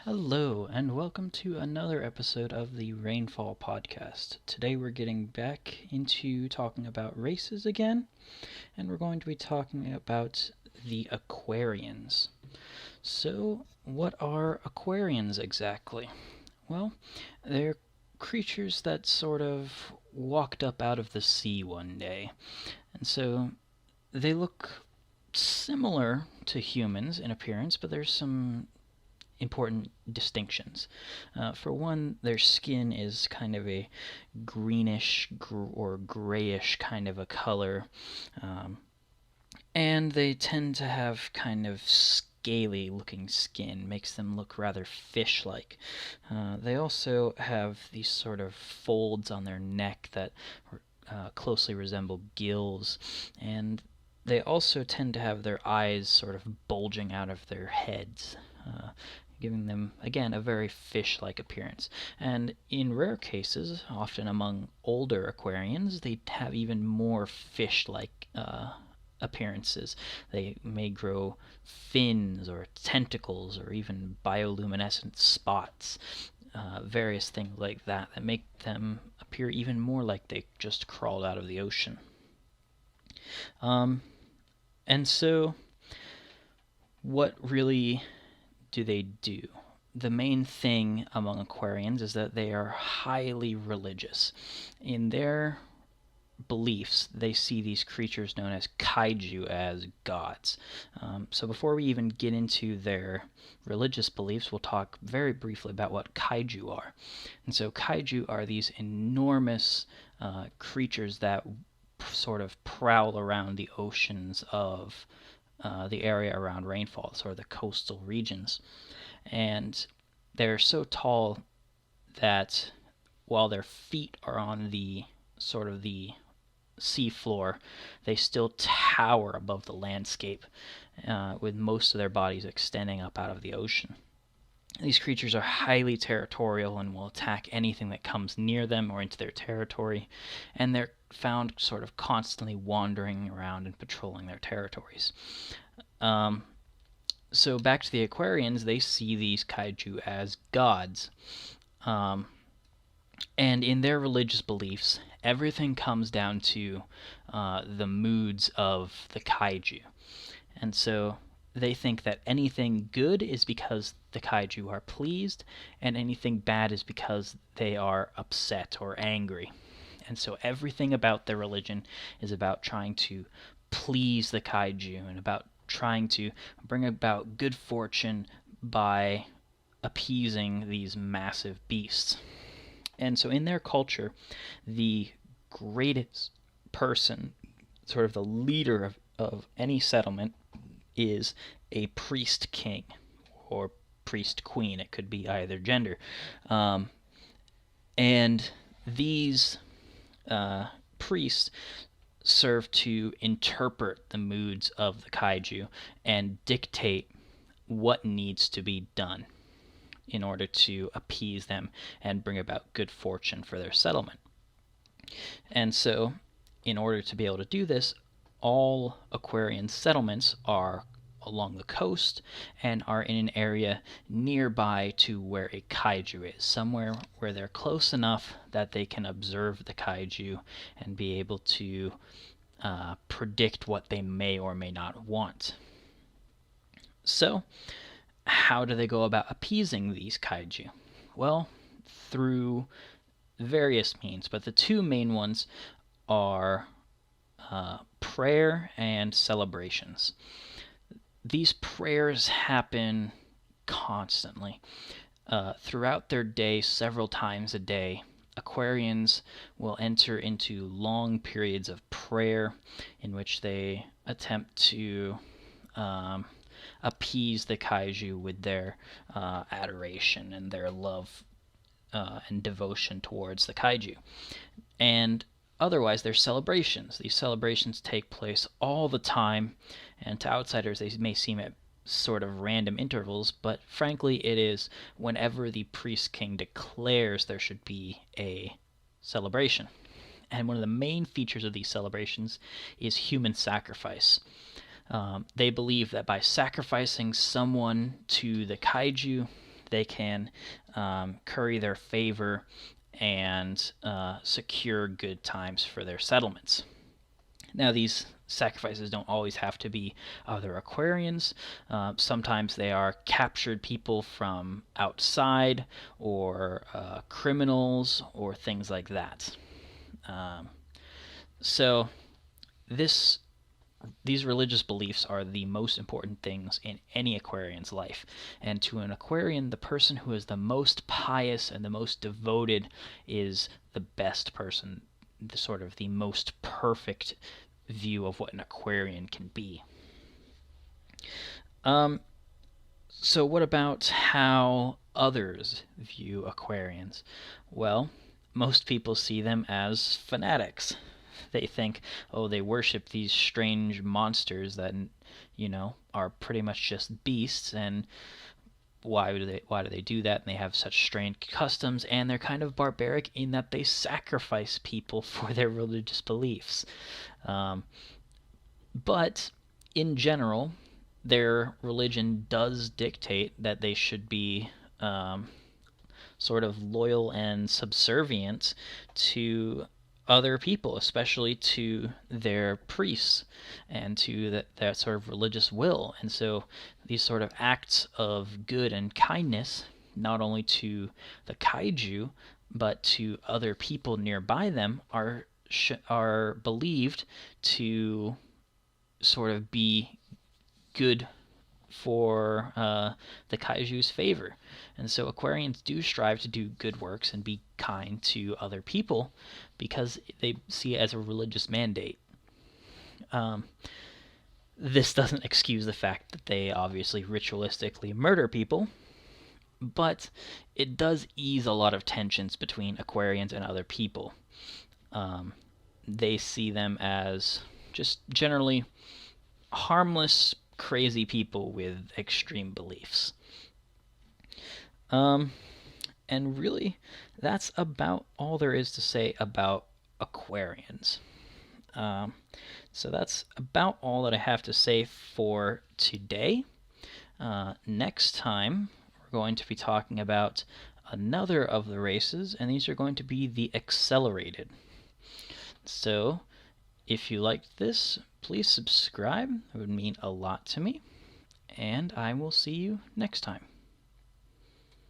Hello, and welcome to another episode of the Rainfall podcast. Today we're getting back into talking about races again, and we're going to be talking about the Aquarians. So, what are Aquarians exactly? Well, they're creatures that sort of walked up out of the sea one day, and so they look similar to humans in appearance, but there's some important distinctions. For one, their skin is kind of a greenish or grayish kind of a color, um, and they tend to have kind of scaly looking skin, makes them look rather fish like. They also have these sort of folds on their neck that closely resemble gills, and they also tend to have their eyes sort of bulging out of their heads, giving them, again, a very fish-like appearance. And in rare cases, often among older Aquarians, they have even more fish-like appearances. They may grow fins or tentacles or even bioluminescent spots, various things like that that make them appear even more like they just crawled out of the ocean. And so, what really do they do? The main thing among Aquarians is that they are highly religious. In their beliefs, they see these creatures known as kaiju as gods. So before we even get into their religious beliefs, we'll talk very briefly about what kaiju are. And so kaiju are these enormous creatures that sort of prowl around the oceans of the area around Rainfall, sort of the coastal regions. And they're so tall that while their feet are on the sort of the seafloor, they still tower above the landscape, with most of their bodies extending up out of the ocean. These creatures are highly territorial and will attack anything that comes near them or into their territory, and they're found sort of constantly wandering around and patrolling their territories. So back to the Aquarians, they see these kaiju as gods. And in their religious beliefs, everything comes down to the moods of the kaiju. And so they think that anything good is because the kaiju are pleased, and anything bad is because they are upset or angry. And so everything about their religion is about trying to please the kaiju and about trying to bring about good fortune by appeasing these massive beasts. And so in their culture, the greatest person, sort of the leader of any settlement, is a priest king or priest queen. It could be either gender. And these priests serve to interpret the moods of the kaiju and dictate what needs to be done in order to appease them and bring about good fortune for their settlement. And so, in order to be able to do this, all Aquarian settlements are along the coast and are in an area nearby to where a kaiju is, somewhere where they're close enough that they can observe the kaiju and be able to predict what they may or may not want. So, how do they go about appeasing these kaiju? Well, through various means, but the two main ones are prayer and celebrations. These prayers happen constantly. Throughout their day, several times a day, Aquarians will enter into long periods of prayer in which they attempt to appease the kaiju with their adoration and their love and devotion towards the kaiju. And otherwise, they're celebrations. These celebrations take place all the time, and to outsiders, they may seem at sort of random intervals, but frankly, it is whenever the priest king declares there should be a celebration. And one of the main features of these celebrations is human sacrifice. They believe that by sacrificing someone to the kaiju, they can curry their favor and secure good times for their settlements. Now, these sacrifices don't always have to be other Aquarians. Sometimes they are captured people from outside, or criminals, or things like that. So these religious beliefs are the most important things in any Aquarian's life. And to an Aquarian, the person who is the most pious and the most devoted is the best person, the most perfect view of what an Aquarian can be. So what about how others view Aquarians? Well, most people see them as fanatics. They think, oh, they worship these strange monsters that, are pretty much just beasts, and why do they do that? And they have such strange customs, and they're kind of barbaric in that they sacrifice people for their religious beliefs. But in general, their religion does dictate that they should be sort of loyal and subservient to other people, especially to their priests and to that sort of religious will. And so these sort of acts of good and kindness, not only to the kaiju, but to other people nearby them, are believed to sort of be good for the kaiju's favor. And so Aquarians do strive to do good works and be kind to other people because they see it as a religious mandate. This doesn't excuse the fact that they obviously ritualistically murder people, but it does ease a lot of tensions between Aquarians and other people. They see them as just generally harmless, crazy people with extreme beliefs. And really, that's about all there is to say about Aquarians. So that's about all that I have to say for today. Next time, we're going to be talking about another of the races, and these are going to be the accelerated. So, if you liked this, please subscribe. It would mean a lot to me. And I will see you next time.